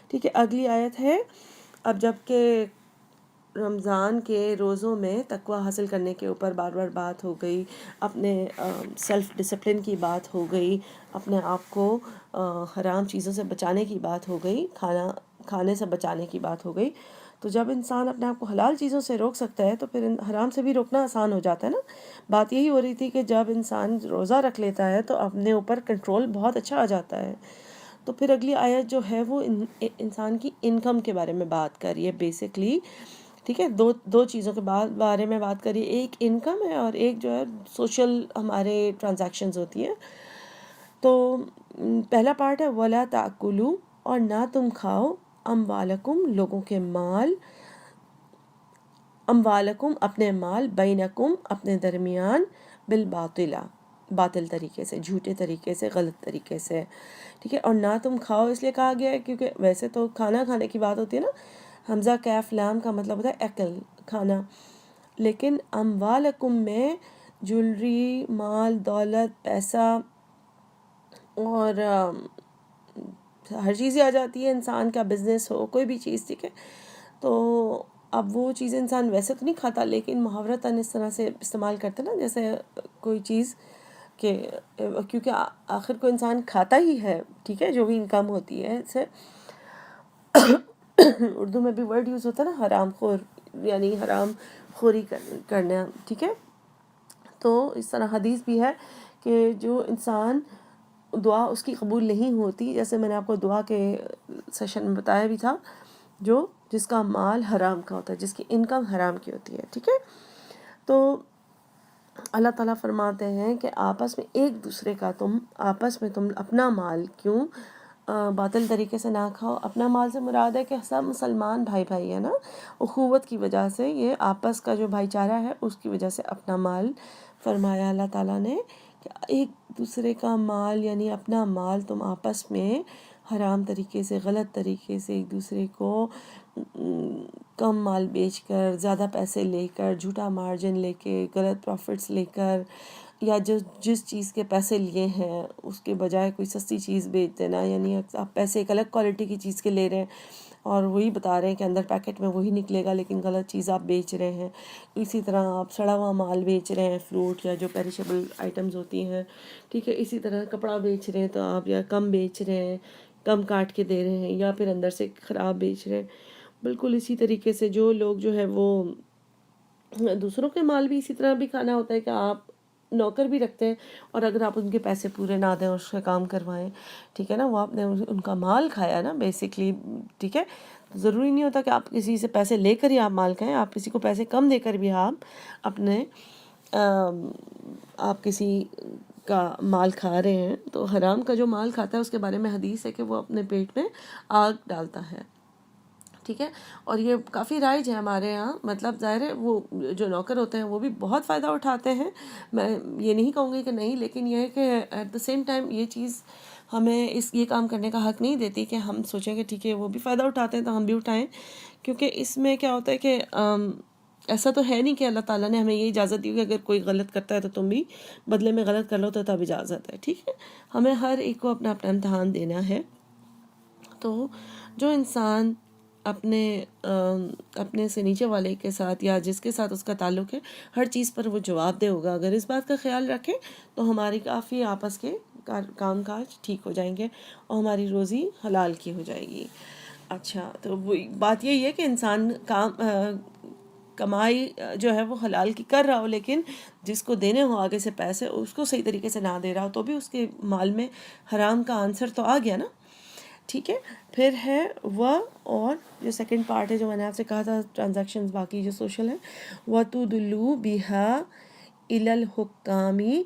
ٹھیک ہے. اگلی آیت ہے اب جب کہ رمضان کے روزوں میں تقوی حاصل کرنے کے اوپر بار بار بات ہو گئی، اپنے سیلف ڈسپلن کی بات ہو گئی، اپنے آپ کو حرام چیزوں سے بچانے کی بات ہو گئی، کھانے سے بچانے کی بات ہو گئی. تو جب انسان اپنے آپ کو حلال چیزوں سے روک سکتا ہے تو پھر حرام سے بھی روکنا آسان ہو جاتا ہے نا. بات یہی ہو رہی تھی کہ جب انسان روزہ رکھ لیتا ہے تو اپنے اوپر کنٹرول بہت اچھا آ جاتا ہے. تو پھر اگلی آیت جو ہے وہ انسان کی انکم کے بارے میں بات کر رہی ہے بیسکلی. ٹھیک ہے، دو چیزوں کے بارے میں بات کریے، ایک انکم ہے اور ایک جو ہے سوشل ہمارے ٹرانزیکشنز ہوتی ہیں. تو پہلا پارٹ ہے وَلَا تَأْكُلُوا، اور نہ تم کھاؤ اموالکم لوگوں کے مال، اموالکم اپنے مال، بینکم اپنے درمیان، بالباطل باطل طریقے سے، جھوٹے طریقے سے، غلط طریقے سے. ٹھیک ہے، اور نہ تم کھاؤ اس لیے کہا گیا ہے کیونکہ ویسے تو کھانا کھانے کی بات ہوتی ہے نا، حمزہ کیف لام کا مطلب ہوتا ہے اکل، کھانا. لیکن اموالکم میں جولری، مال، دولت، پیسہ اور ہر چیز ہی آ جاتی ہے. انسان کا بزنس ہو، کوئی بھی چیز. ٹھیک ہے، تو اب وہ چیز انسان ویسے تو نہیں کھاتا لیکن محاورتاً اس طرح سے استعمال کرتے نا، جیسے کوئی چیز کہ کیونکہ آخر کو انسان کھاتا ہی ہے. ٹھیک ہے، جو بھی انکم ہوتی ہے اس سے اردو میں بھی ورڈ یوز ہوتا ہے نا حرام خور، یعنی حرام خوری کرنا. ٹھیک ہے، تو اس طرح حدیث بھی ہے کہ جو انسان دعا اس کی قبول نہیں ہوتی، جیسے میں نے آپ کو دعا کے سیشن میں بتایا بھی تھا، جس کا مال حرام کا ہوتا ہے، جس کی انکم حرام کی ہوتی ہے. ٹھیک ہے، تو اللہ تعالیٰ فرماتے ہیں کہ آپس میں ایک دوسرے کا آپس میں تم اپنا مال کیوں باطل طریقے سے نہ کھاؤ. اپنا مال سے مراد ہے کہ سب مسلمان بھائی بھائی ہیں نا، اخوت کی وجہ سے، یہ آپس کا جو بھائی چارہ ہے اس کی وجہ سے اپنا مال فرمایا اللہ تعالیٰ نے کہ ایک دوسرے کا مال، یعنی اپنا مال تم آپس میں حرام طریقے سے، غلط طریقے سے ایک دوسرے کو کم مال بیچ کر، زیادہ پیسے لے کر، جھوٹا مارجن لے کے، غلط پروفٹس لے کر، یا جس چیز کے پیسے لیے ہیں اس کے بجائے کوئی سستی چیز بیچ دینا. یعنی آپ پیسے ایک الگ کوالٹی کی چیز کے لے رہے ہیں اور وہی بتا رہے ہیں کہ اندر پیکٹ میں وہی نکلے گا لیکن غلط چیز آپ بیچ رہے ہیں. اسی طرح آپ سڑا ہوا مال بیچ رہے ہیں، فروٹ یا جو پیریشیبل آئٹمز ہوتی ہیں. ٹھیک ہے، اسی طرح کپڑا بیچ رہے ہیں تو آپ یا کم بیچ رہے ہیں، کم کاٹ کے دے رہے ہیں، یا پھر اندر سے خراب بیچ رہے ہیں. بالکل اسی طریقے سے جو لوگ جو ہے وہ دوسروں کے مال بھی اسی طرح بھی کھانا ہوتا ہے کہ آپ نوکر بھی رکھتے ہیں اور اگر آپ ان کے پیسے پورے نہ دیں اور اس کا کام کروائیں، ٹھیک ہے نا، وہ آپ نے ان کا مال کھایا نا بیسکلی. ٹھیک ہے، ضروری نہیں ہوتا کہ آپ کسی سے پیسے لے کر ہی آپ مال کھائیں، آپ کسی کو پیسے کم دے کر بھی آپ اپنے آپ کسی کا مال کھا رہے ہیں. تو حرام کا جو مال کھاتا ہے اس کے بارے میں حدیث ہے کہ وہ اپنے پیٹ میں آگ ڈالتا ہے. ٹھیک ہے، اور یہ کافی رائج ہے ہمارے یہاں. مطلب ظاہر ہے وہ جو نوکر ہوتے ہیں وہ بھی بہت فائدہ اٹھاتے ہیں، میں یہ نہیں کہوں گی کہ نہیں، لیکن یہ ہے کہ ایٹ دا سیم ٹائم یہ چیز ہمیں یہ کام کرنے کا حق نہیں دیتی کہ ہم سوچیں کہ ٹھیک ہے وہ بھی فائدہ اٹھاتے ہیں تو ہم بھی اٹھائیں. کیونکہ اس میں کیا ہوتا ہے کہ ایسا تو ہے نہیں کہ اللہ تعالیٰ نے ہمیں یہ اجازت دی کہ اگر کوئی غلط کرتا ہے تو تم بھی بدلے میں غلط کر لو، تو تب اجازت ہے. ٹھیک ہے، ہمیں ہر ایک کو اپنا اپنا امتحان دینا ہے. تو جو انسان اپنے سے نیچے والے کے ساتھ یا جس کے ساتھ اس کا تعلق ہے ہر چیز پر وہ جواب دہ ہوگا، اگر اس بات کا خیال رکھیں تو ہماری کافی آپس کے کام کاج ٹھیک ہو جائیں گے اور ہماری روزی حلال کی ہو جائے گی. اچھا، تو بات یہی ہے کہ انسان کمائی جو ہے وہ حلال کی کر رہا ہو، لیکن جس کو دینے ہو آگے سے پیسے اس کو صحیح طریقے سے نہ دے رہا ہو تو بھی اس کے مال میں حرام کا آنسر تو آ گیا نا. ٹھیک ہے، پھر ہے وہ، اور جو سیکنڈ پارٹ ہے جو میں نے آپ سے کہا تھا ٹرانزیکشنز باقی جو سوشل ہیں، وَتُدْلُوا بِهَا إِلَى الْحُكَّامِ،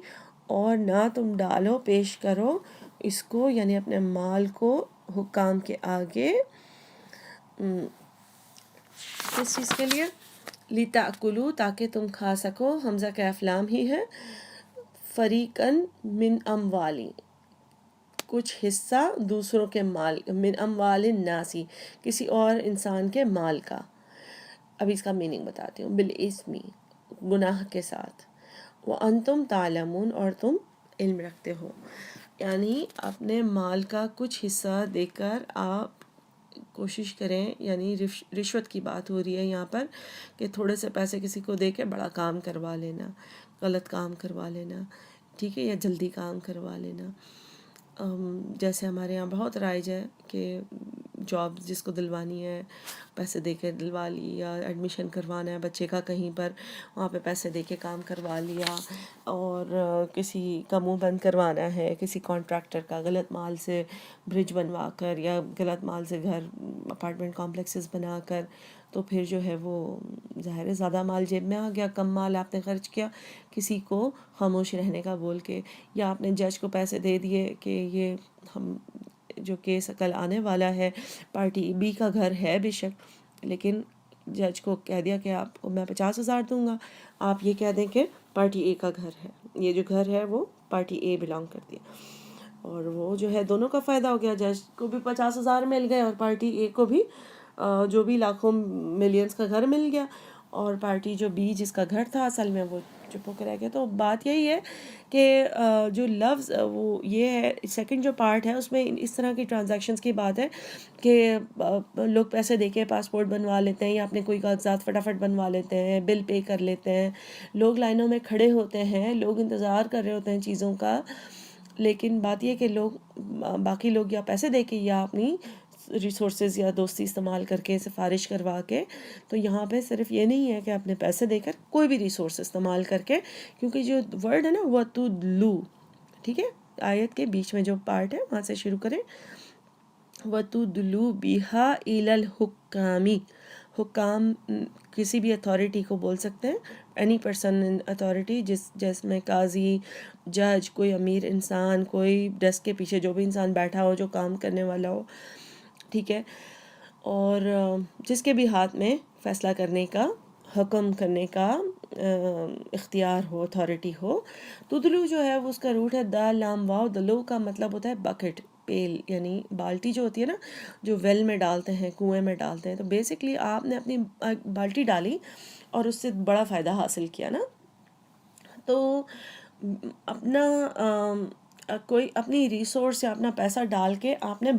اور نہ تم ڈالو، پیش کرو اس کو، یعنی اپنے مال کو حکام کے آگے. کس چیز کے لیے؟ لِتَأْكُلُوا، تاکہ تم کھا سکو، حمزہ کیف لام ہی ہے، فَرِيقًا مِّنْ أَمْوَالِ، کچھ حصہ دوسروں کے مال، من اموال الناس، کسی اور انسان کے مال کا. ابھی اس کا میننگ بتاتی ہوں. بالاسم، گناہ کے ساتھ، وانتم تعلمون، اور تم علم رکھتے ہو. یعنی اپنے مال کا کچھ حصہ دے کر آپ کوشش کریں، یعنی رشوت کی بات ہو رہی ہے یہاں پر، کہ تھوڑے سے پیسے کسی کو دے کے بڑا کام کروا لینا، غلط کام کروا لینا، ٹھیک ہے، یا جلدی کام کروا لینا۔ جیسے ہمارے یہاں بہت رائج ہے کہ جاب جس کو دلوانی ہے پیسے دے کے دلوا لی، یا ایڈمیشن کروانا ہے بچے کا کہیں پر، وہاں پہ پیسے دے کے کام کروا لیا، اور کسی کا منہ بند کروانا ہے کسی کانٹریکٹر کا، غلط مال سے برج بنوا کر یا غلط مال سے گھر اپارٹمنٹ کمپلیکسز بنا کر، تو پھر جو ہے وہ ظاہر ہے زیادہ مال جیب میں آ گیا، کم مال آپ نے خرچ کیا کسی کو خاموش رہنے کا بول کے، یا آپ نے جج کو پیسے دے دیے کہ یہ ہم جو کیس کل آنے والا ہے، پارٹی بی کا گھر ہے بے شک، لیکن جج کو کہہ دیا کہ آپ کو میں 50,000 دوں گا، آپ یہ کہہ دیں کہ پارٹی اے کا گھر ہے، یہ جو گھر ہے وہ پارٹی اے بلانگ کرتی ہے، اور وہ جو ہے دونوں کا فائدہ ہو گیا، جج کو بھی 50,000 مل گئے اور پارٹی اے کو بھی جو بھی لاکھوں ملینز کا گھر مل گیا، اور پارٹی جو بی جس کا گھر تھا اصل میں وہ چپ ہو کے رہ گیا۔ تو بات یہی ہے کہ جو لفظ وہ یہ ہے، سیکنڈ جو پارٹ ہے اس میں اس طرح کی ٹرانزیکشنز کی بات ہے کہ لوگ پیسے دے کے پاسپورٹ بنوا لیتے ہیں، یا اپنے کوئی کاغذات فٹافٹ بنوا لیتے ہیں، بل پے کر لیتے ہیں، لوگ لائنوں میں کھڑے ہوتے ہیں، لوگ انتظار کر رہے ہوتے ہیں چیزوں کا، لیکن بات یہ کہ لوگ باقی لوگ یا پیسے دے کے یا اپنی ریسورسز یا دوستی استعمال کر کے سفارش کروا کے، تو یہاں پہ صرف یہ نہیں ہے کہ اپنے پیسے دے کر کوئی بھی ریسورس استعمال کر کے، کیونکہ جو ورڈ ہے نا وَتُدْلُو، ٹھیک ہے، آیت کے بیچ میں جو پارٹ ہے وہاں سے شروع کریں، وَتُدْلُو بِهَا إِلَى الْحُكَّامِ، حکام کسی بھی اتھارٹی کو بول سکتے ہیں، اینی پرسن ان اتھارٹی، جس میں قاضی، جج، کوئی امیر انسان، کوئی ڈیسک کے پیچھے جو بھی انسان بیٹھا ہو جو کام کرنے والا ہو، ٹھیک ہے، اور جس کے بھی ہاتھ میں فیصلہ کرنے کا، حکم کرنے کا اختیار ہو، اتھارٹی ہو۔ تدلو جو ہے وہ اس کا روٹ ہے دال لام واو، دلو کا مطلب ہوتا ہے بکٹ، پیل، یعنی بالٹی جو ہوتی ہے نا، جو ویل میں ڈالتے ہیں، کنویں میں ڈالتے ہیں، تو بیسکلی آپ نے اپنی بالٹی ڈالی اور اس سے بڑا فائدہ حاصل کیا نا، تو اپنا کوئی اپنی ریسورس یا اپنا پیسہ ڈال کے آپ نے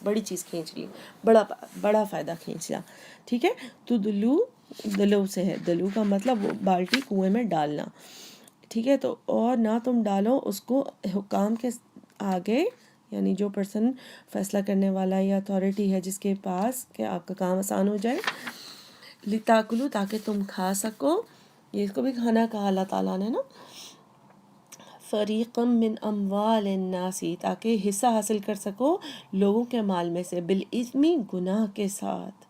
بڑی چیز کھینچ لی، بڑا فائدہ کھینچ لیا، ٹھیک ہے۔ تو دلو سے ہے، دلو کا مطلب وہ بالٹی کنویں میں ڈالنا، ٹھیک ہے، تو اور نہ تم ڈالو اس کو حکام کے آگے، یعنی جو پرسن فیصلہ کرنے والا یا اتھارٹی ہے جس کے پاس، کہ آپ کا کام آسان ہو جائے، لِتَاكُلُوا، تاکہ تم کھا سکو، یہ اس کو بھی کھانا کہا اللہ تعالیٰ نے نا، فَرِيقًا مِّنْ أَمْوَالِ النَّاسِ، تاکہ حصہ حاصل کر سکو لوگوں کے مال میں سے، بِالْإِثْمِ، گناہ کے ساتھ،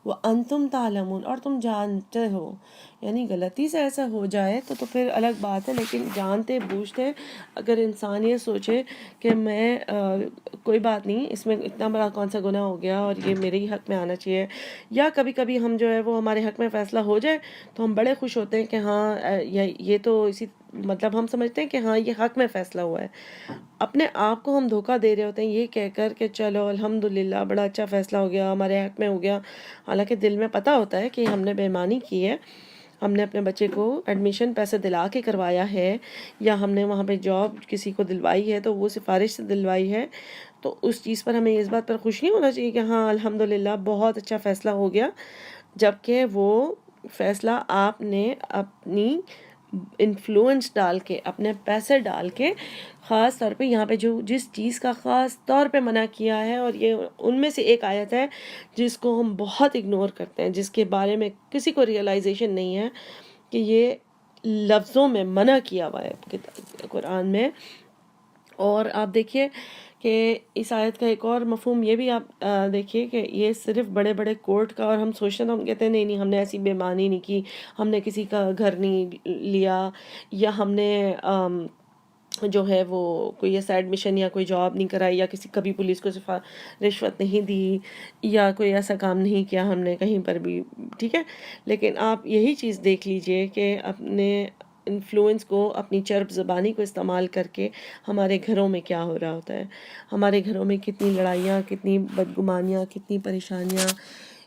وَأَنْتُمْ تَعْلَمُونَ، اور تم جانتے ہو، یعنی غلطی سے ایسا ہو جائے تو پھر الگ بات ہے، لیکن جانتے بوجھتے اگر انسان یہ سوچے کہ میں کوئی بات نہیں، اس میں اتنا بڑا کون سا گناہ ہو گیا اور یہ میرے ہی حق میں آنا چاہیے، یا کبھی کبھی ہم جو ہے وہ ہمارے حق میں فیصلہ ہو جائے تو ہم بڑے خوش ہوتے ہیں کہ ہاں یہ تو اسی، مطلب ہم سمجھتے ہیں کہ ہاں یہ حق میں فیصلہ ہوا ہے، اپنے آپ کو ہم دھوکہ دے رہے ہوتے ہیں یہ کہہ کر کہ چلو الحمدللہ بڑا اچھا فیصلہ ہو گیا، ہمارے حق میں ہو گیا، حالانکہ دل میں پتہ ہوتا ہے کہ ہم نے بے ایمانی کی ہے، ہم نے اپنے بچے کو ایڈمیشن پیسے دلا کے کروایا ہے، یا ہم نے وہاں پہ جاب کسی کو دلوائی ہے تو وہ سفارش سے دلوائی ہے، تو اس چیز پر ہمیں اس بات پر خوش نہیں ہونا چاہیے کہ ہاں الحمدللہ بہت اچھا فیصلہ ہو گیا، جبکہ وہ فیصلہ آپ نے اپنی انفلوئنس ڈال کے، اپنے پیسے ڈال کے، خاص طور پہ یہاں پہ جس چیز کا خاص طور پہ منع کیا ہے، اور یہ ان میں سے ایک آیت ہے جس کو ہم بہت اگنور کرتے ہیں، جس کے بارے میں کسی کو ریئلائزیشن نہیں ہے کہ یہ لفظوں میں منع کیا ہوا ہے قرآن میں۔ اور آپ دیکھیے کہ اس آیت کا ایک اور مفہوم یہ بھی آپ دیکھیے کہ یہ صرف بڑے بڑے کورٹ کا، اور ہم سوچتے ہیں تو ہم کہتے ہیں نہیں ہم نے ایسی بے ایمانی نہیں کی، ہم نے کسی کا گھر نہیں لیا، یا ہم نے جو ہے وہ کوئی ایسا ایڈمیشن یا کوئی جاب نہیں کرائی، یا کبھی پولیس کو رشوت نہیں دی، یا کوئی ایسا کام نہیں کیا ہم نے کہیں پر بھی، ٹھیک ہے، لیکن آپ یہی چیز دیکھ لیجئے کہ اپنے انفلوئنس کو، اپنی چرب زبانی کو استعمال کر کے ہمارے گھروں میں کیا ہو رہا ہوتا ہے، ہمارے گھروں میں کتنی لڑائیاں، کتنی بدگمانیاں، کتنی پریشانیاں،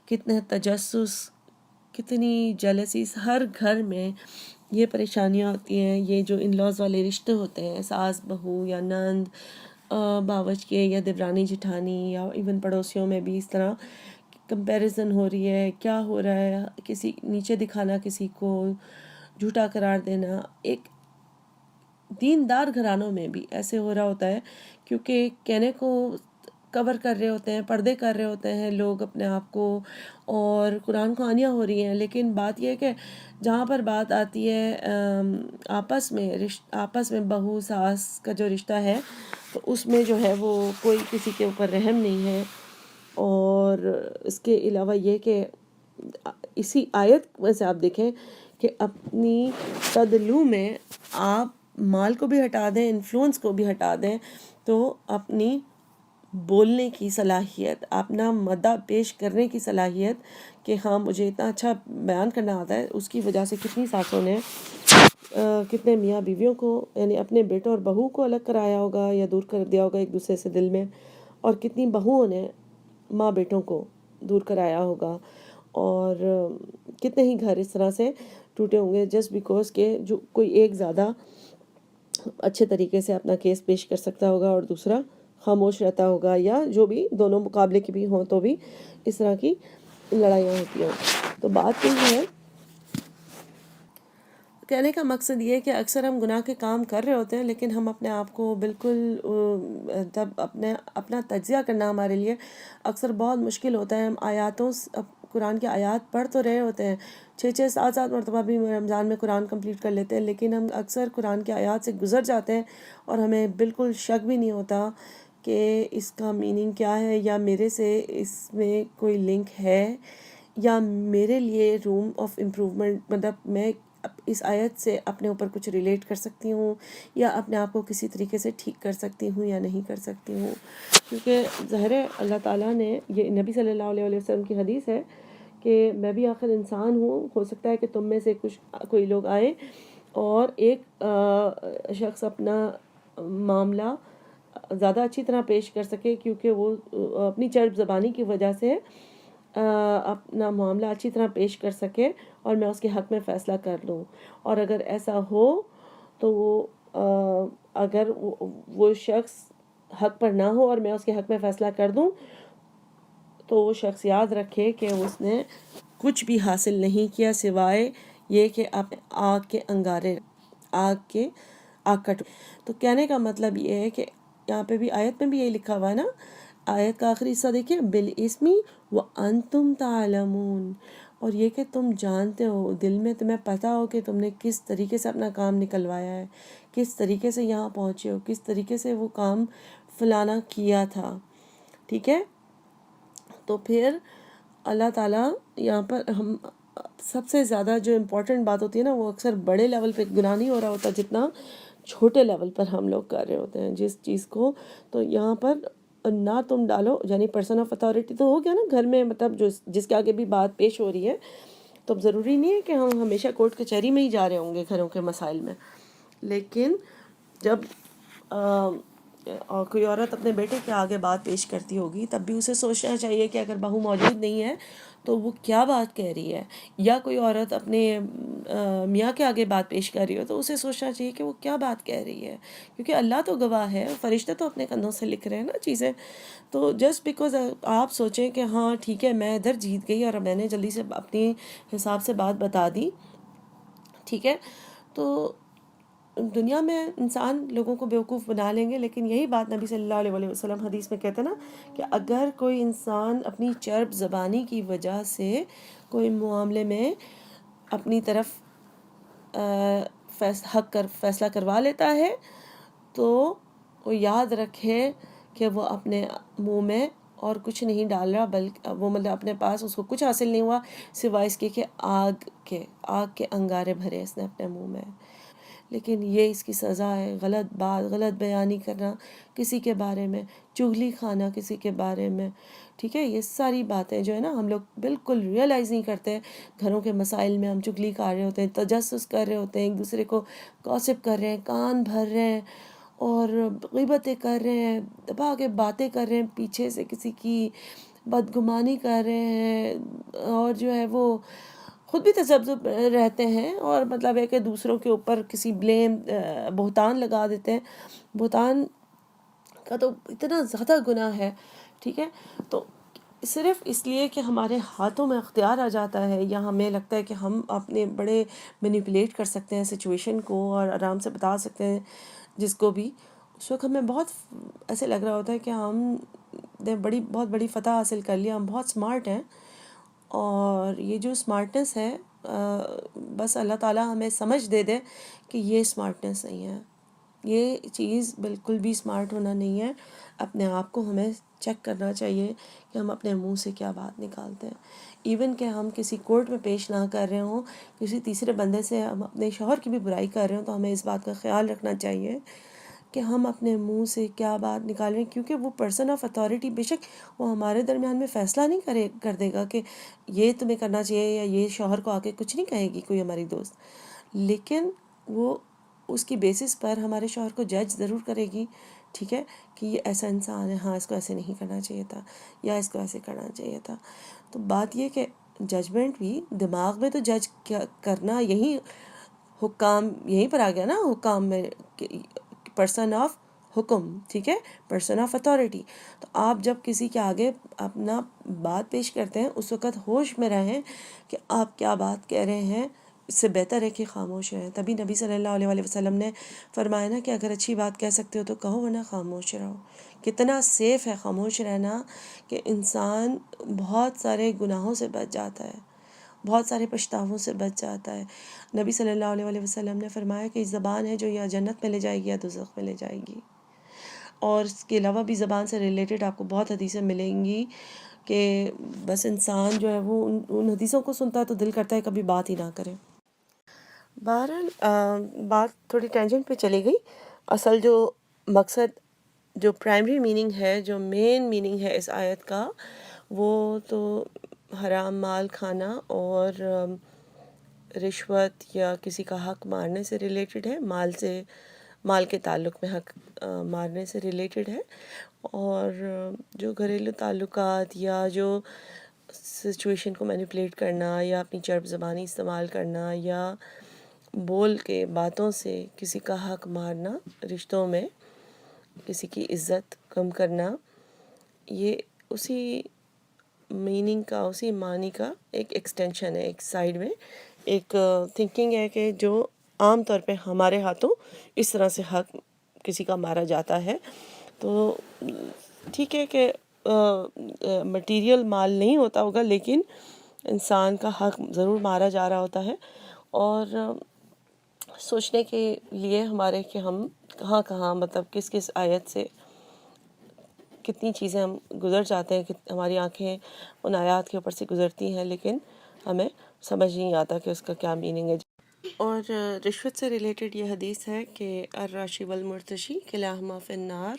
کتنے تجسس، کتنی جیلسیز، ہر گھر میں یہ پریشانیاں ہوتی ہیں، یہ جو ان لاز والے رشتے ہوتے ہیں، ساس بہو یا نند باورچ کے یا دیورانی جٹھانی یا ایون پڑوسیوں میں بھی اس طرح کمپیریزن ہو رہی ہے، کیا ہو رہا ہے، کسی نیچے دکھانا، کسی کو جھوٹا قرار دینا. ایک دیندار گھرانوں میں بھی ایسے ہو رہا ہوتا ہے، کیونکہ کہنے کو کور کر رہے ہوتے ہیں، پردے کر رہے ہوتے ہیں لوگ اپنے آپ کو، اور قرآن خوانیاں ہو رہی ہیں، لیکن بات یہ ہے کہ جہاں پر بات آتی ہے آپس میں بہو ساس کا جو رشتہ ہے، تو اس میں جو ہے وہ کوئی کسی کے اوپر رحم نہیں ہے. اور اس کے علاوہ یہ کہ اسی آیت میں سے آپ دیکھیں کہ اپنی تدلو میں آپ مال کو بھی ہٹا دیں، انفلوئنس کو بھی ہٹا دیں، تو اپنی بولنے کی صلاحیت، اپنا مدح پیش کرنے کی صلاحیت کہ ہاں مجھے اتنا اچھا بیان کرنا آتا ہے، اس کی وجہ سے کتنی ساسوں نے کتنے میاں بیویوں کو، یعنی اپنے بیٹوں اور بہو کو الگ کرایا ہوگا یا دور کر دیا ہوگا ایک دوسرے سے دل میں، اور کتنی بہوؤں نے ماں بیٹوں کو دور کرایا ہوگا، اور کتنے ہی گھر اس طرح سے ٹوٹے ہوں گے جسٹ بیکوز کہ جو کوئی ایک زیادہ اچھے طریقے سے اپنا کیس پیش کر سکتا ہوگا اور دوسرا خاموش رہتا ہوگا، یا جو بھی دونوں مقابلے کی بھی ہوں تو بھی اس طرح کی لڑائیاں ہوتی ہیں. تو بات یہ ہے، کہنے کا مقصد یہ ہے کہ اکثر ہم گناہ کے کام کر رہے ہوتے ہیں، لیکن ہم اپنے آپ کو بالکل جب اپنا تجزیہ کرنا ہمارے لیے اکثر بہت مشکل ہوتا ہے. ہم قرآن کی آیات پڑھ تو رہے ہوتے ہیں، 6 7 مرتبہ بھی رمضان میں قرآن کمپلیٹ کر لیتے ہیں، لیکن ہم اکثر قرآن کی آیات سے گزر جاتے ہیں اور ہمیں بالکل شک بھی نہیں ہوتا کہ اس کا میننگ کیا ہے، یا میرے سے اس میں کوئی لنک ہے، یا میرے لیے روم آف امپروومنٹ، مطلب میں اس آیت سے اپنے اوپر کچھ ریلیٹ کر سکتی ہوں، یا اپنے آپ کو کسی طریقے سے ٹھیک کر سکتی ہوں یا نہیں کر سکتی ہوں. کیونکہ ظاہر ہے اللہ تعالیٰ نے، یہ نبی صلی اللہ علیہ وسلم کی حدیث ہے کہ میں بھی آخر انسان ہوں، ہو سکتا ہے کہ تم میں سے کوئی لوگ آئیں اور ایک شخص اپنا معاملہ زیادہ اچھی طرح پیش کر سکے، کیونکہ وہ اپنی چرب زبانی کی وجہ سے اپنا معاملہ اچھی طرح پیش کر سکے اور میں اس کے حق میں فیصلہ کر لوں. اور اگر ایسا ہو تو اگر وہ شخص حق پر نہ ہو اور میں اس کے حق میں فیصلہ کر دوں، تو وہ شخص یاد رکھے کہ اس نے کچھ بھی حاصل نہیں کیا سوائے یہ کہ آپ آگ کے انگارے، آگ کا تو کہنے کا مطلب یہ ہے کہ یہاں پہ بھی آیت میں بھی یہی لکھا ہوا ہے نا، آیت کا آخری حصہ دیکھیں، بالاسم وانتم تعلمون، اور یہ کہ تم جانتے ہو، دل میں تمہیں پتہ ہو کہ تم نے کس طریقے سے اپنا کام نکلوایا ہے، کس طریقے سے یہاں پہنچے ہو، کس طریقے سے وہ کام فلانا کیا تھا. ٹھیک ہے، تو پھر اللہ تعالیٰ یہاں پر ہم سب سے زیادہ جو امپورٹنٹ بات ہوتی ہے نا، وہ اکثر بڑے لیول پہ گناہ نہیں ہو رہا ہوتا جتنا چھوٹے لیول پر ہم لوگ کر رہے ہوتے ہیں جس چیز کو. تو یہاں پر نہ تم ڈالو، یعنی پرسن آف اتھارٹی تو ہو گیا نا گھر میں، مطلب جس کے آگے بھی بات پیش ہو رہی ہے، تو اب ضروری نہیں ہے کہ ہم ہمیشہ کورٹ کچہری میں ہی جا رہے ہوں گے گھروں کے مسائل میں. لیکن جب کوئی عورت اپنے بیٹے کے آگے بات پیش کرتی ہوگی، تب بھی اسے سوچنا چاہیے کہ اگر بہو موجود نہیں ہے تو وہ کیا بات کہہ رہی ہے، یا کوئی عورت اپنے میاں کے آگے بات پیش کر رہی ہو تو اسے سوچنا چاہیے کہ وہ کیا بات کہہ رہی ہے، کیونکہ اللہ تو گواہ ہے، فرشتے تو اپنے کندھوں سے لکھ رہے ہیں نا چیزیں. تو جسٹ بیکاز آپ سوچیں کہ ہاں ٹھیک ہے میں ادھر جیت گئی اور میں نے جلدی سے اپنی حساب سے بات بتا دی، ٹھیک ہے، تو دنیا میں انسان لوگوں کو بیوقوف بنا لیں گے. لیکن یہی بات نبی صلی اللہ علیہ وسلم حدیث میں کہتے ہیں نا کہ اگر کوئی انسان اپنی چرب زبانی کی وجہ سے کوئی معاملے میں اپنی طرف فیصلہ کروا لیتا ہے، تو وہ یاد رکھے کہ وہ اپنے منہ میں اور کچھ نہیں ڈال رہا، بلکہ وہ مطلب اپنے پاس اس کو کچھ حاصل نہیں ہوا سوائے اس کے کہ آگ کے انگارے بھرے اس نے اپنے منہ میں. لیکن یہ اس کی سزا ہے، غلط بات، غلط بیانی کرنا کسی کے بارے میں، چغلی کھانا کسی کے بارے میں. ٹھیک ہے، یہ ساری باتیں جو ہے نا ہم لوگ بالکل ریئلائز نہیں کرتے. گھروں کے مسائل میں ہم چغلی کھا رہے ہوتے ہیں، تجسس کر رہے ہوتے ہیں، ایک دوسرے کو گاسپ کر رہے ہیں، کان بھر رہے ہیں اور غیبتیں کر رہے ہیں، دبا کے باتیں کر رہے ہیں، پیچھے سے کسی کی بدگمانی کر رہے ہیں، اور جو ہے وہ خود بھی تذبذب رہتے ہیں، اور مطلب ہے کہ دوسروں کے اوپر کسی بہتان لگا دیتے ہیں. بہتان کا تو اتنا زیادہ گناہ ہے، ٹھیک ہے. تو صرف اس لیے کہ ہمارے ہاتھوں میں اختیار آ جاتا ہے، یا ہمیں لگتا ہے کہ ہم اپنے بڑے مینیپولیٹ کر سکتے ہیں سچویشن کو اور آرام سے بتا سکتے ہیں جس کو بھی، اس وقت ہمیں بہت ایسے لگ رہا ہوتا ہے کہ ہم نے بہت بڑی فتح حاصل کر لیا، ہم بہت اسمارٹ ہیں. اور یہ جو اسمارٹنس ہے، بس اللہ تعالیٰ ہمیں سمجھ دے دے کہ یہ اسمارٹنس نہیں ہے، یہ چیز بالکل بھی اسمارٹ ہونا نہیں ہے. اپنے آپ کو ہمیں چیک کرنا چاہیے کہ ہم اپنے منہ سے کیا بات نکالتے ہیں. ایون کہ ہم کسی کورٹ میں پیش نہ کر رہے ہوں، کسی تیسرے بندے سے ہم اپنے شوہر کی بھی برائی کر رہے ہوں، تو ہمیں اس بات کا خیال رکھنا چاہیے کہ ہم اپنے منہ سے کیا بات نکال رہے ہیں. کیونکہ وہ پرسن آف اتھارٹی بے شک وہ ہمارے درمیان میں فیصلہ نہیں کر دے گا کہ یہ تمہیں کرنا چاہیے، یا یہ شوہر کو آ کے کچھ نہیں کہے گی کوئی ہماری دوست، لیکن وہ اس کی بیسس پر ہمارے شوہر کو جج ضرور کرے گی، ٹھیک ہے، کہ یہ ایسا انسان ہے، ہاں اس کو ایسے نہیں کرنا چاہیے تھا، یا اس کو ایسے کرنا چاہیے تھا. تو بات یہ کہ ججمنٹ بھی دماغ میں تو جج کرنا، یہی حکام یہیں پر آ گیا نا، حکام میں پرسن آف حکم، ٹھیک ہے، پرسن آف اتھارٹی. تو آپ جب کسی کے آگے اپنا بات پیش کرتے ہیں اس وقت ہوش میں رہیں کہ آپ کیا بات کہہ رہے ہیں. اس سے بہتر ہے کہ خاموش رہیں. تبھی نبی صلی اللہ علیہ وسلم نے فرمایا نا کہ اگر اچھی بات کہہ سکتے ہو تو کہو، ورنہ خاموش رہو. کتنا سیف ہے خاموش رہنا کہ انسان بہت سارے گناہوں سے بچ جاتا ہے، بہت سارے پچھتاووں سے بچ جاتا ہے. نبی صلی اللہ علیہ وسلم نے فرمایا کہ زبان ہے جو یا جنت میں لے جائے گی یا دوزخ میں لے جائے گی. اور اس کے علاوہ بھی زبان سے ریلیٹڈ آپ کو بہت حدیثیں ملیں گی کہ بس انسان جو ہے وہ ان حدیثوں کو سنتا ہے تو دل کرتا ہے کبھی بات ہی نہ کرے. بہرحال بات تھوڑی ٹینجنٹ پہ چلی گئی. اصل جو مقصد، جو پرائمری میننگ ہے، جو مین میننگ ہے اس آیت کا، وہ تو حرام مال کھانا اور رشوت یا کسی کا حق مارنے سے ریلیٹڈ ہے، مال کے تعلق میں حق مارنے سے ریلیٹڈ ہے. اور جو گھریلو تعلقات یا جو سچویشن کو مینیپولیٹ کرنا، یا اپنی چرب زبانی استعمال کرنا، یا بول کے باتوں سے کسی کا حق مارنا، رشتوں میں کسی کی عزت کم کرنا، یہ اسی میننگ کا، اسی معنی کا ایک ایکسٹینشن ہے. ایک سائیڈ میں ایک تھنکنگ ہے کہ جو عام طور پہ ہمارے ہاتھوں اس طرح سے حق کسی کا مارا جاتا ہے. تو ٹھیک ہے کہ مٹیریل مال نہیں ہوتا ہوگا، لیکن انسان کا حق ضرور مارا جا رہا ہوتا ہے. اور سوچنے کے لیے ہمارے کہ ہم کہاں کہاں، مطلب کس کس آیت سے کتنی چیزیں ہم گزر جاتے ہیں، کہ ہماری آنکھیں ان آیات کے اوپر سے گزرتی ہیں لیکن ہمیں سمجھ نہیں آتا کہ اس کا کیا میننگ ہے. اور رشوت سے ریلیٹڈ یہ حدیث ہے کہ الراشی والمرتشی کلاہما فی النار،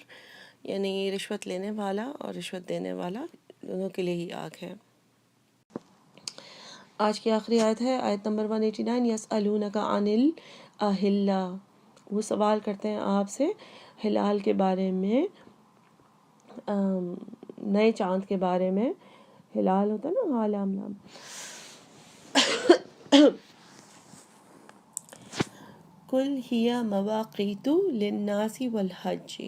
یعنی رشوت لینے والا اور رشوت دینے والا دونوں کے لیے ہی آگ ہے. آج کی آخری آیت ہے آیت نمبر 189. یسألونک عن الاہلہ، وہ سوال کرتے ہیں آپ سے ہلال کے بارے میں، نئے چاند کے بارے میں. ہلال ہوتا ہے نا عالم نام. قل ہی مواقیت للناس والحج،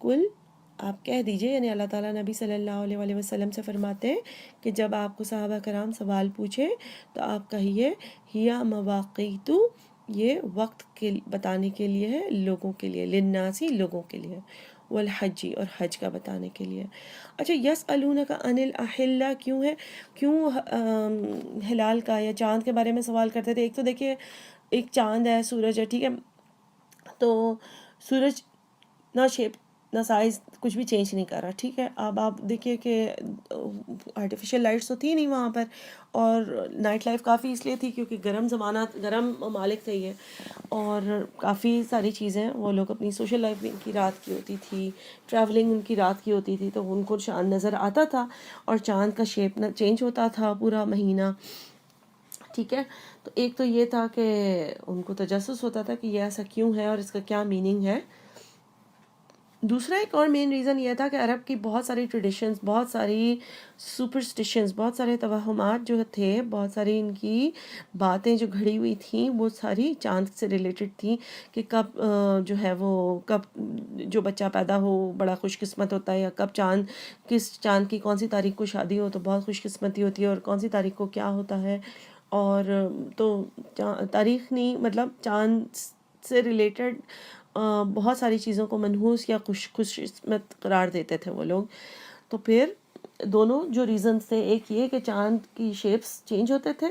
قل آپ کہہ دیجئے، یعنی اللہ تعالیٰ نبی صلی اللہ علیہ وسلم سے فرماتے ہیں کہ جب آپ کو صحابہ کرام سوال پوچھے تو آپ کہیے ہیا مواقیت، یہ وقت کے بتانے کے لیے ہے، لوگوں کے لیے، للناسی لوگوں کے لیے، والحجی اور حج کا بتانے کے لیے. اچھا، یسألونک عن الاحلہ کیوں ہے؟ کیوں ہلال کا یا چاند کے بارے میں سوال کرتے تھے؟ ایک تو دیکھیے، ایک چاند ہے، سورج ہے، ٹھیک ہے، تو سورج نہ شیپ نہ سائز کچھ بھی چینج نہیں کر رہا، ٹھیک ہے. اب آپ دیکھیے کہ آرٹیفیشیل لائٹس تو تھی نہیں وہاں پر، اور نائٹ لائف کافی اس لیے تھی کیونکہ گرم زمانہ، گرم ممالک تھے یہ، اور کافی ساری چیزیں وہ لوگ اپنی سوشل لائف بھی ان کی رات کی ہوتی تھی، ٹریولنگ ان کی رات کی ہوتی تھی، تو ان کو چاند نظر آتا تھا اور چاند کا شیپ نہ چینج ہوتا تھا پورا مہینہ، ٹھیک ہے. تو ایک تو یہ تھا کہ ان کو تجسس ہوتا تھا کہ یہ ایسا کیوں ہے اور اس کا کیا میننگ ہے. دوسرا ایک اور مین ریزن یہ تھا کہ عرب کی بہت ساری ٹریڈیشنز، بہت ساری سپرسٹیشنز، بہت سارے توہمات جو تھے، بہت ساری ان کی باتیں جو گھڑی ہوئی تھیں، وہ ساری چاند سے ریلیٹڈ تھیں کہ کب جو ہے وہ کب جو بچہ پیدا ہو بڑا خوش قسمت ہوتا ہے، یا کب چاند کس چاند کی کون سی تاریخ کو شادی ہو تو بہت خوش قسمتی ہوتی ہے، اور کون سی تاریخ کو کیا ہوتا ہے. اور تو تاریخ نہیں، مطلب چاند سے ریلیٹڈ بہت ساری چیزوں کو منحوس یا خوش قسمت قرار دیتے تھے وہ لوگ. تو پھر دونوں جو ریزنز تھے، ایک یہ کہ چاند کی شیپس چینج ہوتے تھے،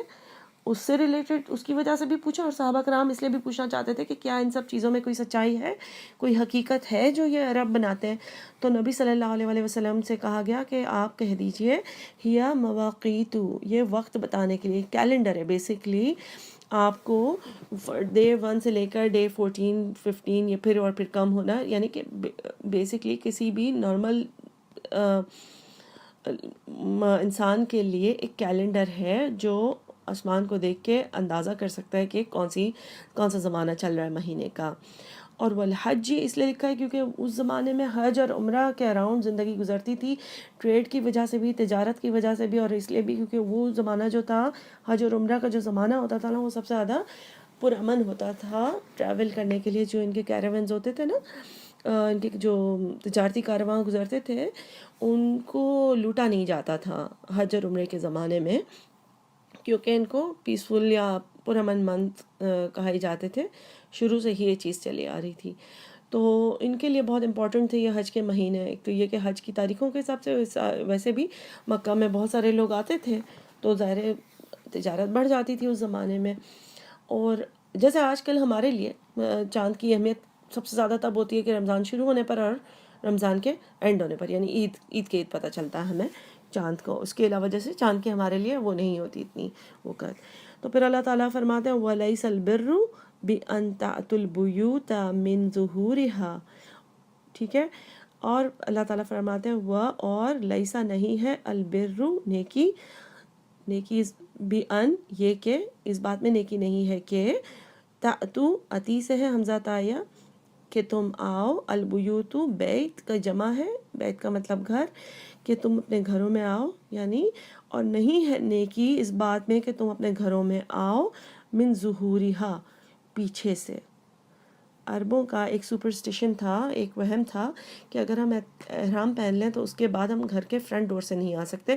اس سے ریلیٹڈ اس کی وجہ سے بھی پوچھا، اور صحابہ کرام اس لیے بھی پوچھنا چاہتے تھے کہ کیا ان سب چیزوں میں کوئی سچائی ہے، کوئی حقیقت ہے جو یہ عرب بناتے ہیں. تو نبی صلی اللہ علیہ وآلہ وسلم سے کہا گیا کہ آپ کہہ دیجئے ہیا مواقیت، یہ وقت بتانے کے لیے کیلنڈر ہے بیسکلی. آپ کو ڈے 1 سے لے کر ڈے 14 15 یا پھر کم ہونا، یعنی کہ بیسکلی کسی بھی نارمل انسان کے لیے ایک کیلنڈر ہے جو آسمان کو دیکھ کے اندازہ کر سکتا ہے کہ کون سا زمانہ چل رہا ہے مہینے کا. اور والحج اس لیے لکھا ہے کیونکہ اس زمانے میں حج اور عمرہ کے اراؤنڈ زندگی گزرتی تھی، ٹریڈ کی وجہ سے بھی، تجارت کی وجہ سے بھی، اور اس لیے بھی کیونکہ وہ زمانہ جو تھا حج اور عمرہ کا جو زمانہ ہوتا تھا نا، وہ سب سے زیادہ پرامن ہوتا تھا ٹریول کرنے کے لیے. جو ان کے کیراونز ہوتے تھے نا، ان کے جو تجارتی کارواں گزرتے تھے، ان کو لوٹا نہیں جاتا تھا حج اور عمرے کے زمانے میں، کیونکہ ان کو پیسفل یا پرامن منتھ کہے جاتے تھے. شروع سے ہی یہ چیز چلی آ رہی تھی. تو ان کے لیے بہت امپورٹنٹ تھے یہ حج کے مہینے. ایک تو یہ کہ حج کی تاریخوں کے حساب سے ویسے بھی مکہ میں بہت سارے لوگ آتے تھے، تو ظاہر تجارت بڑھ جاتی تھی اس زمانے میں. اور جیسے آج کل ہمارے لیے چاند کی اہمیت سب سے زیادہ تب ہوتی ہے کہ رمضان شروع ہونے پر اور رمضان کے اینڈ ہونے پر، یعنی عید کے عید پتہ چلتا ہے ہمیں چاند کو. اس کے علاوہ جیسے چاند کی ہمارے لیے وہ نہیں ہوتی اتنی وہ کر. تو پھر اللہ تعالیٰ فرماتے ہیں وَلَيْسَ الْبِرُّ بِأَن تَأْتُوا الْبُيُوتَ مِن ظُهُورِهَا. ٹھیک ہے. اور اللہ تعالیٰ فرماتے ہیں اور لیسا نہیں ہے البر نیکی، نیکی بِأَن یہ کہ اس بات میں نیکی نہیں ہے کہ تَأْتُو اتی سے ہے حمزہ تایا، کہ تم آؤ، البیوت بیت کا جمع ہے، بیت کا مطلب گھر، کہ تم اپنے گھروں میں آؤ. یعنی اور نہیں ہے نیکی اس بات میں کہ تم اپنے گھروں میں آؤ من ظہورہا پیچھے سے. عربوں کا ایک سپرسٹیشن تھا، ایک وہم تھا کہ اگر ہم احرام پہن لیں تو اس کے بعد ہم گھر کے فرنٹ ڈور سے نہیں آ سکتے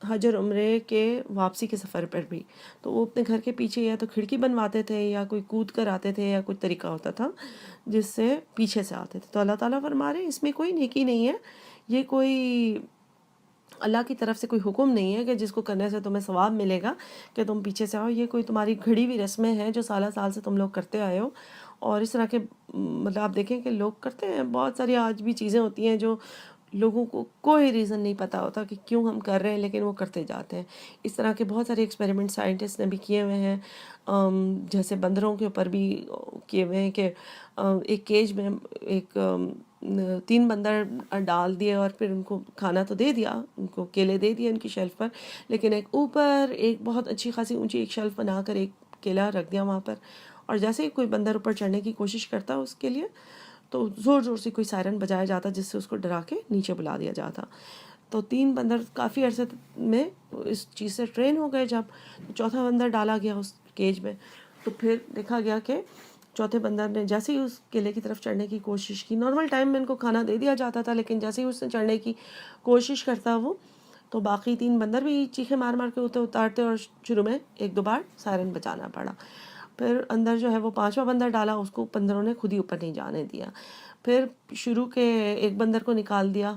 حج اور عمرے کے واپسی کے سفر پر بھی. تو وہ اپنے گھر کے پیچھے یا تو کھڑکی بنواتے تھے یا کوئی کود کر آتے تھے یا کوئی طریقہ ہوتا تھا جس سے پیچھے سے آتے تھے. تو اللہ تعالیٰ فرما رہے ہیں اس میں کوئی نیکی نہیں ہے، یہ کوئی اللہ کی طرف سے کوئی حکم نہیں ہے کہ جس کو کرنے سے تمہیں ثواب ملے گا کہ تم پیچھے سے آؤ. یہ کوئی تمہاری گھڑی ہوئی رسمیں ہیں جو سالہ سال سے تم لوگ کرتے آئے ہو. اور اس طرح کے مطلب آپ دیکھیں کہ لوگ کرتے ہیں بہت ساری آج بھی چیزیں ہوتی ہیں جو لوگوں کو کوئی ریزن نہیں پتہ ہوتا کہ کیوں ہم کر رہے ہیں، لیکن وہ کرتے جاتے ہیں. اس طرح کے بہت سارے ایکسپیریمنٹ سائنٹسٹ نے بھی کیے ہوئے ہیں، جیسے بندروں کے اوپر بھی کیے ہوئے ہیں کہ ایک کیج میں 3 بندر ڈال دیے اور پھر ان کو کھانا تو دے دیا، ان کو کیلے دے دیے ان کی شیلف پر، لیکن ایک بہت اچھی خاصی اونچی ایک شیلف بنا کر ایک کیلا رکھ دیا وہاں پر. اور جیسے ہی کوئی بندر اوپر چڑھنے کی کوشش کرتا اس کے لیے تو زور زور سے کوئی سائرن بجایا جاتا جس سے اس کو ڈرا کے نیچے بلا دیا جاتا. تو 3 بندر کافی عرصے میں اس چیز سے ٹرین ہو گئے. جب چوتھا بندر ڈالا گیا اس کیج میں تو پھر دیکھا گیا کہ چوتھے بندر نے جیسے ہی اس کیلے کی طرف چڑھنے کی کوشش کی، نارمل ٹائم میں ان کو کھانا دے دیا جاتا تھا، لیکن جیسے ہی اس نے چڑھنے کی کوشش کرتا وہ، تو باقی 3 بندر بھی چیخے مار مار کے اتارتے اور شروع میں 1-2 بار سائرن بجانا پڑا. پھر اندر جو ہے وہ 5واں بندر ڈالا، اس کو بندروں نے خود ہی اوپر نہیں جانے دیا. پھر شروع کے ایک بندر کو نکال دیا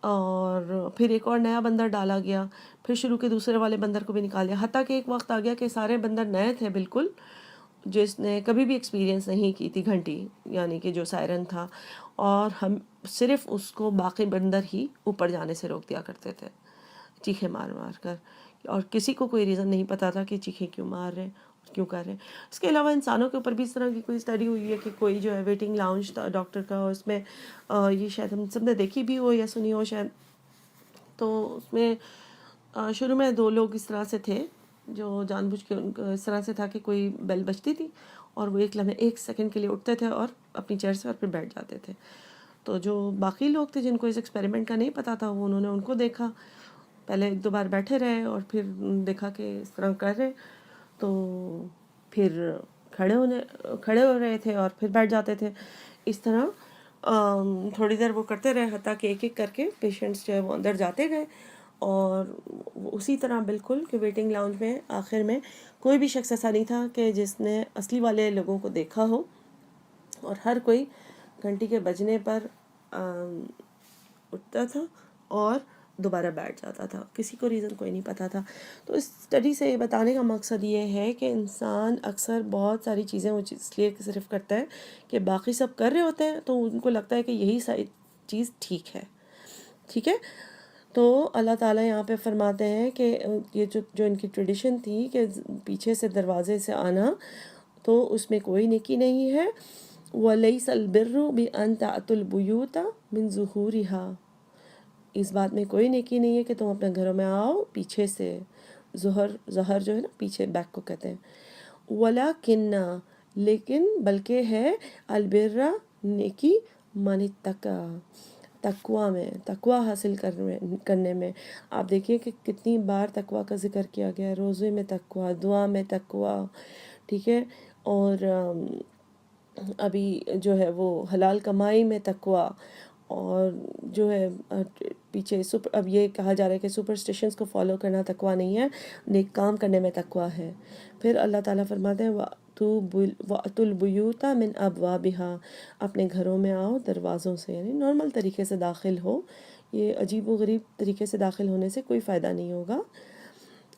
اور پھر ایک اور نیا بندر ڈالا گیا، پھر شروع کے دوسرے والے بندر کو بھی نکال دیا، حتیٰ کہ ایک وقت آ گیا کہ سارے بندر نئے تھے بالکل، جس نے کبھی بھی ایکسپیرینس نہیں کی تھی گھنٹی، یعنی کہ جو سائرن تھا، اور ہم صرف اس کو باقی بندر ہی اوپر جانے سے روک دیا کرتے تھے چیخے مار مار کر. اور کسی کو کوئی ریزن نہیں پتا تھا کہ چیخے کیوں مار رہے ہیں، کیوں کر رہے ہیں. اس کے علاوہ انسانوں کے اوپر بھی اس طرح کی کوئی اسٹڈی ہوئی ہے کہ کوئی جو ہے ویٹنگ لاؤنج تھا ڈاکٹر کا، اس میں یہ شاید ہم سب نے دیکھی بھی ہو یا سنی ہو شاید. تو اس میں شروع میں 2 لوگ اس طرح سے تھے جو جان بوجھ کے ان کو اس طرح سے تھا کہ کوئی بیل بجتی تھی اور وہ ایک لمحے 1 سیکنڈ کے لیے اٹھتے تھے اور اپنی چیئر سے اور پھر بیٹھ جاتے تھے. تو جو باقی لوگ تھے جن کو اس ایکسپیریمنٹ کا نہیں پتہ تھا، وہ انہوں نے ان کو دیکھا، پہلے 1-2 بار بیٹھے رہے اور پھر دیکھا کہ اس طرح کر رہے، تو پھر کھڑے ہو رہے تھے اور پھر بیٹھ جاتے تھے. اس طرح تھوڑی دیر وہ کرتے رہے حتیٰ کہ ایک ایک کر کے پیشنٹس جو ہے وہ اندر جاتے گئے. اور اسی طرح بالکل کہ ویٹنگ لاؤنج میں آخر میں کوئی بھی شخص ایسا نہیں تھا کہ جس نے اصلی والے لوگوں کو دیکھا ہو، اور ہر کوئی گھنٹی کے بجنے پر اٹھتا تھا اور دوبارہ بیٹھ جاتا تھا. کسی کو ریزن کوئی نہیں پتہ تھا. تو اس اسٹڈی سے یہ بتانے کا مقصد یہ ہے کہ انسان اکثر بہت ساری چیزیں وہ اس لیے صرف کرتا ہے کہ باقی سب کر رہے ہوتے ہیں تو ان کو لگتا ہے کہ یہی ساری چیز ٹھیک ہے. ٹھیک ہے، تو اللہ تعالیٰ یہاں پہ فرماتے ہیں کہ یہ جو ان کی ٹریڈیشن تھی کہ پیچھے سے دروازے سے آنا، تو اس میں کوئی نیکی نہیں ہے. وَلَيْسَ الْبِرُّ بِأَن تَأْتُوا الْبُيُوتَ مِن ظُهُورِهَا، اس بات میں کوئی نیکی نہیں ہے کہ تم اپنے گھروں میں آؤ پیچھے سے. ظہر جو ہے نا پیچھے، بیک کو کہتے ہیں. وَلَكِنَّ، لیکن بلکہ ہے، الْبِرَّ نیکی، مَنِ اتَّقَى، تقوی میں، تقوی حاصل کرنے میں. آپ دیکھیے کہ کتنی بار تقوی کا ذکر کیا گیا ہے. روزے میں تقوی، دعا میں تقوی، ٹھیک ہے، اور ابھی جو ہے وہ حلال کمائی میں تقوی، اور جو ہے پیچھے اب یہ کہا جا رہا ہے کہ سپرسٹیشنز کو فالو کرنا تقوی نہیں ہے، نیک کام کرنے میں تقوی ہے. پھر اللہ تعالیٰ فرماتے ہیں وَأْتُوا الْبُيُوتَ مِنْ أَبْوَابِهَا، اپنے گھروں میں آؤ دروازوں سے، یعنی نارمل طریقے سے داخل ہو. یہ عجیب و غریب طریقے سے داخل ہونے سے کوئی فائدہ نہیں ہوگا.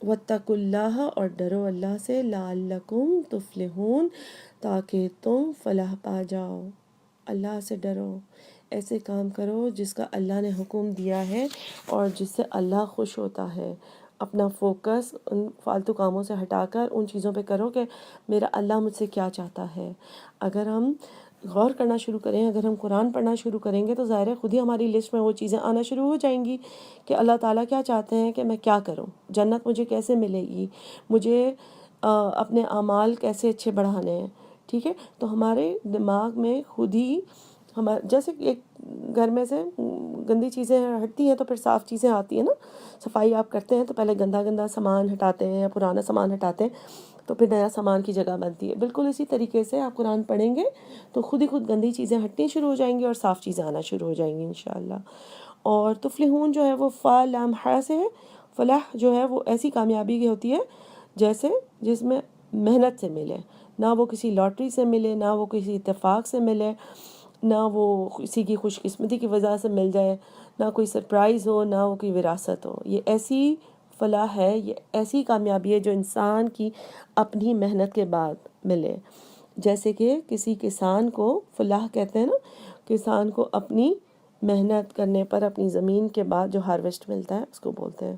وَاتَّقُوا اللَّهَ، اور ڈرو اللہ سے، لَعَلَّكُمْ تُفْلِحُونَ، تاکہ تم فلاح پا جاؤ. اللہ سے ڈرو، ایسے کام کرو جس کا اللہ نے حکم دیا ہے اور جس سے اللہ خوش ہوتا ہے. اپنا فوکس ان فالتو کاموں سے ہٹا کر ان چیزوں پہ کرو کہ میرا اللہ مجھ سے کیا چاہتا ہے. اگر ہم غور کرنا شروع کریں، اگر ہم قرآن پڑھنا شروع کریں گے تو ظاہر ہے خود ہی ہماری لسٹ میں وہ چیزیں آنا شروع ہو جائیں گی کہ اللہ تعالیٰ کیا چاہتے ہیں کہ میں کیا کروں، جنت مجھے کیسے ملے گی، مجھے اپنے اعمال کیسے اچھے بڑھانے ہیں. ٹھیک ہے، تو ہمارے دماغ میں خود ہی جیسے ایک گھر میں سے گندی چیزیں ہٹتی ہیں تو پھر صاف چیزیں آتی ہیں نا. صفائی آپ کرتے ہیں تو پہلے گندا سامان ہٹاتے ہیں یا پرانا سامان ہٹاتے ہیں تو پھر نیا سامان کی جگہ بنتی ہے. بالکل اسی طریقے سے آپ قرآن پڑھیں گے تو خود ہی خود گندی چیزیں ہٹنی شروع ہو جائیں گی اور صاف چیزیں آنا شروع ہو جائیں گی انشاءاللہ. اور تفلحون جو ہے وہ فا لام حا سے ہے. فلاح جو ہے وہ ایسی کامیابی کی ہوتی ہے جیسے جس میں محنت سے ملے، نہ وہ کسی لاٹری سے ملے، نہ وہ کسی اتفاق سے ملے، نہ وہ کسی کی خوش قسمتی کی وجہ سے مل جائے، نہ کوئی سرپرائز ہو، نہ وہ کوئی وراثت ہو. یہ ایسی فلاح ہے، یہ ایسی کامیابی ہے جو انسان کی اپنی محنت کے بعد ملے. جیسے کہ کسی کسان کو فلاح کہتے ہیں نا، کسان کو اپنی محنت کرنے پر اپنی زمین کے بعد جو ہارویسٹ ملتا ہے اس کو بولتے ہیں.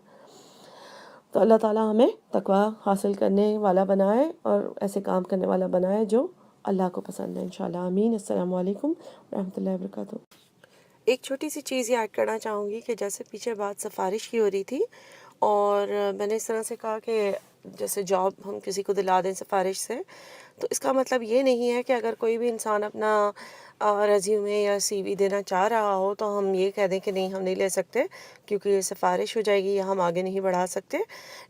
تو اللہ تعالیٰ ہمیں تقوی حاصل کرنے والا بنائے اور ایسے کام کرنے والا بنائے جو اللہ کو پسند ہے انشاءاللہ. آمین. السلام علیکم ورحمۃ اللہ وبرکاتہ. ایک چھوٹی سی چیز یہ ایڈ کرنا چاہوں گی کہ جیسے پیچھے بات سفارش کی ہو رہی تھی اور میں نے اس طرح سے کہا کہ جیسے جاب ہم کسی کو دلا دیں سفارش سے، تو اس کا مطلب یہ نہیں ہے کہ اگر کوئی بھی انسان اپنا ریزیومے یا سی وی دینا چاہ رہا ہو تو ہم یہ کہہ دیں کہ نہیں ہم نہیں لے سکتے کیونکہ یہ سفارش ہو جائے گی یا ہم آگے نہیں بڑھا سکتے.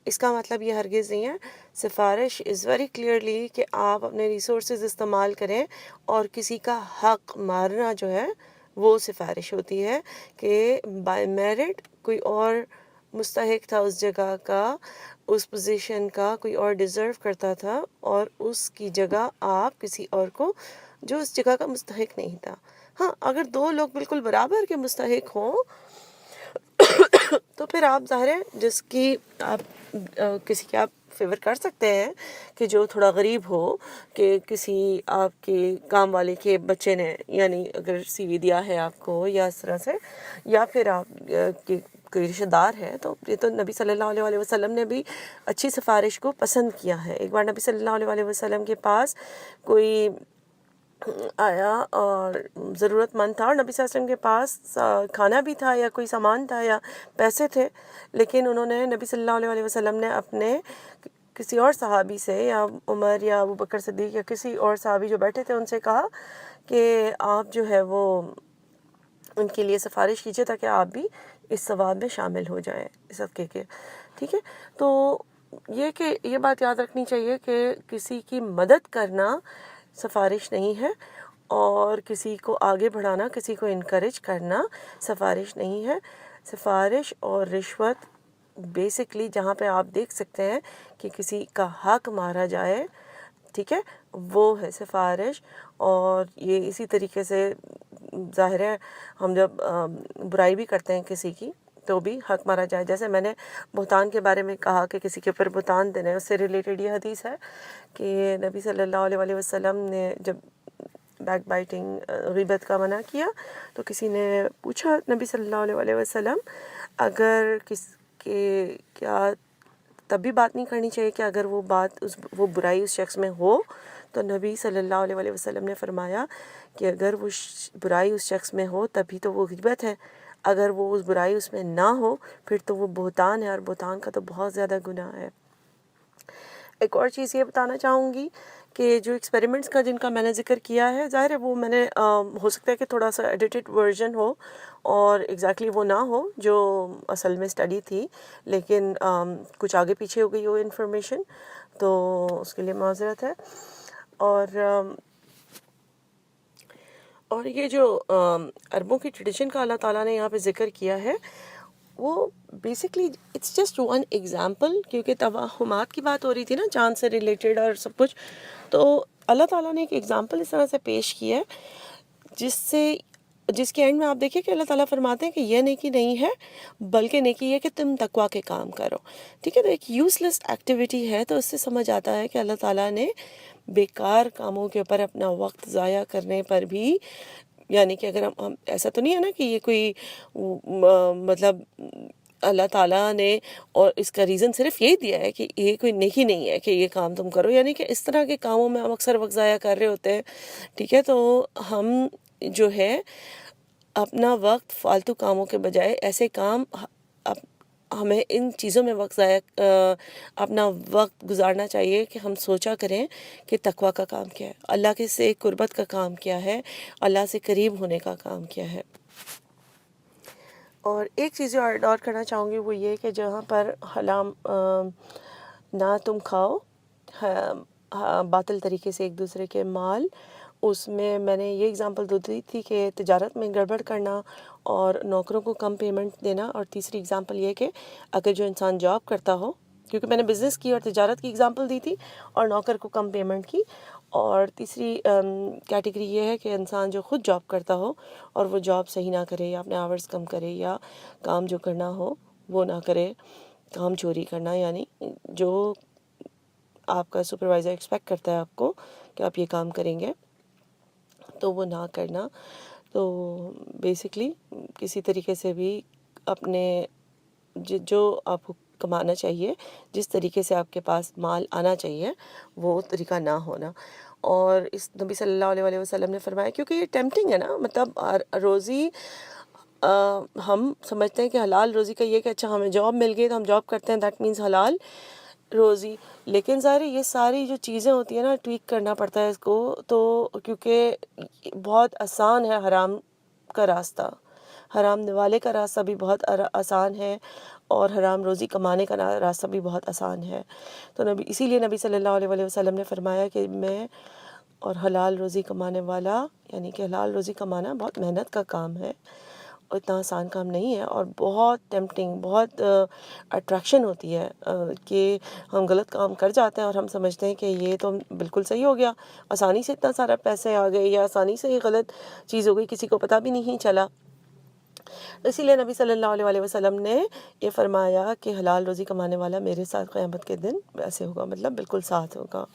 اس کا مطلب یہ ہرگز نہیں ہے. سفارش از ویری کلیئرلی کہ آپ اپنے ریسورسز استعمال کریں اور کسی کا حق مارنا جو ہے وہ سفارش ہوتی ہے کہ بائی میرٹ کوئی اور مستحق تھا اس جگہ کا، اس پوزیشن کا، کوئی اور ڈیزرو کرتا تھا اور اس کی جگہ آپ کسی اور کو جو اس جگہ کا مستحق نہیں تھا. ہاں اگر دو لوگ بالکل برابر کے مستحق ہوں تو پھر آپ ظاہر ہے جس کی آپ کسی کے آپ فیور کر سکتے ہیں کہ جو تھوڑا غریب ہو، کہ کسی آپ کے کام والے کے بچے نے یعنی اگر سی وی دیا ہے آپ کو یا اس طرح سے، یا پھر آپ کے کوئی رشتہ دار ہے، تو یہ تو نبی صلی اللہ علیہ وسلم نے بھی اچھی سفارش کو پسند کیا ہے. ایک بار نبی صلی اللہ علیہ وسلم کے پاس کوئی آیا اور ضرورت مند تھا اور نبی صلی اللہ علیہ وسلم کے پاس کھانا بھی تھا یا کوئی سامان تھا یا پیسے تھے، لیکن انہوں نے نبی صلی اللہ علیہ وسلم نے اپنے کسی اور صحابی سے یا عمر یا ابو بکر صدیق یا کسی اور صحابی جو بیٹھے تھے ان سے کہا کہ آپ جو ہے وہ ان کے لیے سفارش کیجیے تاکہ آپ بھی اس ثواب میں شامل ہو جائیں صدقے کے. ٹھیک ہے، تو یہ کہ یہ بات یاد رکھنی چاہیے کہ کسی کی مدد کرنا سفارش نہیں ہے، اور کسی کو آگے بڑھانا، کسی کو انکریج کرنا سفارش نہیں ہے. سفارش اور رشوت بیسکلی جہاں پہ آپ دیکھ سکتے ہیں کہ کسی کا حق مارا جائے، ٹھیک ہے، وہ ہے سفارش. اور یہ اسی طریقے سے ظاہر ہے ہم جب برائی بھی کرتے ہیں کسی کی تو بھی حق مارا جائے. جیسے میں نے بہتان کے بارے میں کہا کہ کسی کے اوپر بہتان دینے، اس سے ریلیٹڈ یہ حدیث ہے کہ نبی صلی اللہ علیہ وسلم نے جب بیک بائٹنگ، غیبت کا منع کیا تو کسی نے پوچھا نبی صلی اللہ علیہ وسلم اگر کس کے کیا تب بھی بات نہیں کرنی چاہیے کہ اگر وہ بات وہ برائی اس شخص میں ہو؟ تو نبی صلی اللہ علیہ وسلم نے فرمایا کہ اگر وہ برائی اس شخص میں ہو تبھی تو وہ غیبت ہے، اگر وہ اس برائی اس میں نہ ہو پھر تو وہ بہتان ہے، اور بہتان کا تو بہت زیادہ گناہ ہے. ایک اور چیز یہ بتانا چاہوں گی کہ جو ایکسپیریمنٹس کا جن کا میں نے ذکر کیا ہے، ظاہر ہے وہ میں نے ہو سکتا ہے کہ تھوڑا سا ایڈیٹڈ ورژن ہو اور ایگزیکٹلی وہ نہ ہو جو اصل میں اسٹڈی تھی، لیکن کچھ آگے پیچھے ہو گئی وہ انفارمیشن، تو اس کے لیے معذرت ہے. اور یہ جو عربوں کی ٹریڈیشن کا اللہ تعالیٰ نے یہاں پہ ذکر کیا ہے، وہ basically it's just one example, کیونکہ توہمات کی بات ہو رہی تھی نا چاند سے ریلیٹڈ اور سب کچھ، تو اللہ تعالیٰ نے ایک ایگزامپل اس طرح سے پیش کیا ہے جس کے اینڈ میں آپ دیکھیں کہ اللہ تعالیٰ فرماتے ہیں کہ یہ نیکی نہیں ہے بلکہ نیکی یہ کہ تم تقویٰ کے کام کرو. ٹھیک ہے، تو ایک یوز لیس ایکٹیویٹی ہے، تو اس سے سمجھ آتا ہے کہ اللہ تعالیٰ نے بیکار کاموں کے اوپر اپنا وقت ضائع کرنے پر بھی، یعنی کہ اگر ہم ایسا تو نہیں ہے نا کہ یہ کوئی مطلب اللہ تعالیٰ نے اور اس کا ریزن صرف یہی دیا ہے کہ یہ کوئی نیکی نہیں ہے کہ یہ کام تم کرو، یعنی کہ اس طرح کے کاموں میں ہم اکثر وقت ضائع کر رہے ہوتے ہیں. ٹھیک ہے، تو ہم جو ہے اپنا وقت فالتو کاموں کے بجائے ایسے کام ہمیں ان چیزوں میں وقت اپنا وقت گزارنا چاہیے کہ ہم سوچا کریں کہ تقویٰ کا کام کیا ہے، اللہ کے سے قربت کا کام کیا ہے، اللہ سے قریب ہونے کا کام کیا ہے. اور ایک چیز جو ایڈ اور کرنا چاہوں گی وہ یہ کہ جہاں پر حرام نہ تم کھاؤ باطل طریقے سے ایک دوسرے کے مال، اس میں نے یہ اگزامپل دو دی تھی کہ تجارت میں گڑبڑ کرنا اور نوکروں کو کم پیمنٹ دینا، اور تیسری اگزامپل یہ کہ اگر جو انسان جاب کرتا ہو، کیونکہ میں نے بزنس کی اور تجارت کی اگزامپل دی تھی اور نوکر کو کم پیمنٹ کی، اور تیسری کیٹیگری یہ ہے کہ انسان جو خود جاب کرتا ہو اور وہ جاب صحیح نہ کرے یا اپنے آورز کم کرے یا کام جو کرنا ہو وہ نہ کرے، کام چوری کرنا، یعنی جو آپ کا سپروائزر ایکسپیکٹ کرتا ہے آپ کو کہ آپ یہ کام کریں گے تو وہ نہ کرنا. تو بیسکلی کسی طریقے سے بھی اپنے جو آپ کو کمانا چاہیے، جس طریقے سے آپ کے پاس مال آنا چاہیے وہ طریقہ نہ ہونا. اور اس نبی صلی اللہ علیہ وسلم نے فرمایا، کیونکہ یہ ٹیمپٹنگ ہے نا، مطلب روزی ہم سمجھتے ہیں کہ حلال روزی کا یہ کہ اچھا ہمیں جاب مل گئی تو ہم جاب کرتے ہیں، دیٹ مینز حلال روزی، لیکن ظاہر یہ ساری جو چیزیں ہوتی ہیں نا ٹویک کرنا پڑتا ہے اس کو، تو کیونکہ بہت آسان ہے حرام کا راستہ، حرام نوالے کا راستہ بھی بہت آسان ہے اور حرام روزی کمانے کا راستہ بھی بہت آسان ہے. تو اسی لیے نبی صلی اللہ علیہ وسلم نے فرمایا کہ میں اور حلال روزی کمانے والا، یعنی کہ حلال روزی کمانا بہت محنت کا کام ہے، اتنا آسان کام نہیں ہے، اور بہت ٹیمپٹنگ، بہت اٹریکشن ہوتی ہے کہ ہم غلط کام کر جاتے ہیں اور ہم سمجھتے ہیں کہ یہ تو بالکل صحیح ہو گیا، آسانی سے اتنا سارا پیسے آ گئے یا آسانی سے یہ غلط چیز ہو گئی، کسی کو پتہ بھی نہیں چلا. اسی لیے نبی صلی اللہ علیہ وسلم نے یہ فرمایا کہ حلال روزی کمانے والا میرے ساتھ قیامت کے دن ایسے ہوگا، مطلب بالکل ساتھ ہوگا.